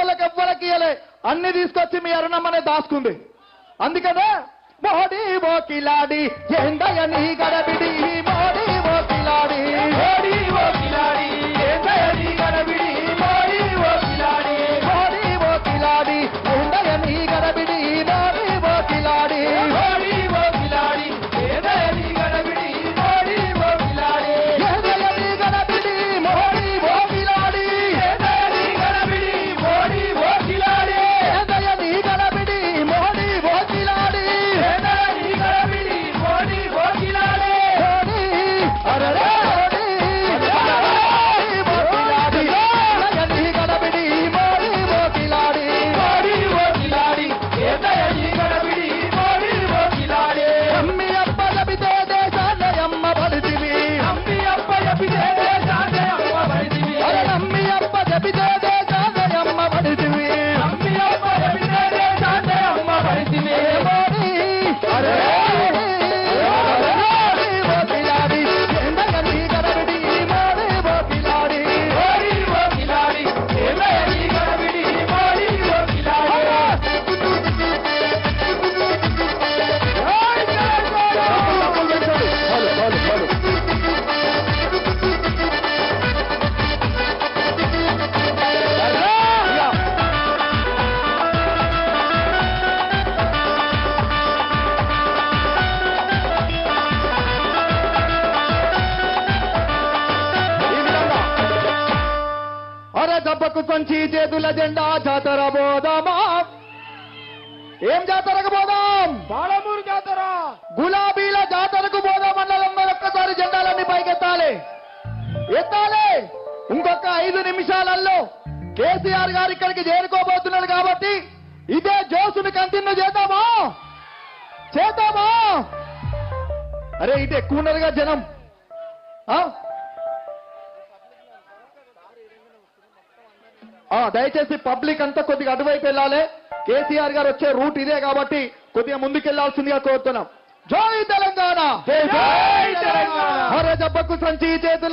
వాళ్ళకి ఎవ్వరికి ఇయ్యలే, అన్ని తీసుకొచ్చి మీ అరుణమ్మనే దాచుకుంది. అందుకనే మోడీ ఓ కిలాడి ఏందయ్య నీ గడబిడి, మోడీ ఓ కిలాడి, మోడీ ఓ కిలాడి ఏందయ్య నీ గడబిడి, మోడీ ఓ కిలాడి, మోడీ ఓ కిలాడి ఏందయ్య నీ గడబిడి, మోడీ ఓ కిలాడి, మోడీ ఓ కిలాడి ఏందయ్య నీ గడబిడి, మోడీ ఓ కిలాడి, ఏందయ్య నీ గడబిడి, మోడీ ఓ కిలాడి, ఏందయ్య నీ గడబిడి, మోడీ ఓ కిలాడి, ఏందయ్య నీ గడబిడి, మోడీ ఓ కిలాడి, ఏందయ్య నీ గడబిడి, మోడీ ఓ కిలాడి, అరెరే జబ్బకు సంచి చేతుల జెండా జాతర పోదామా, ఏం జాతరకు పోదాం, పాలమూరు జాతర, గులాబీల జాతరకు పోదాం. అన్నలందరూ ఒక్కసారి జెండాలన్నీ పైకెత్తాలి, ఎత్తాలి. ఇంకొక 5 నిమిషాలలో కేసీఆర్ గారు ఇక్కడికి చేరుకోబోతున్నారు కాబట్టి ఇదే జోసుని కంటిన్యూ చేద్దామా, చేద్దామా. అరే ఇటు ఎక్కువ ఉన్నారుగా జనం. దయచేసి పబ్లిక్ అంతా కొద్దిగా అటువైపు వెళ్ళాలి. కేసీఆర్ గారు వచ్చే రూట్ ఇదే కాబట్టి కొద్దిగా ముందుకెళ్లాల్సిందిగా కోరుతున్నాం. జై తెలంగాణ, జై తెలంగాణ. జబ్బకు సంచి చేతులు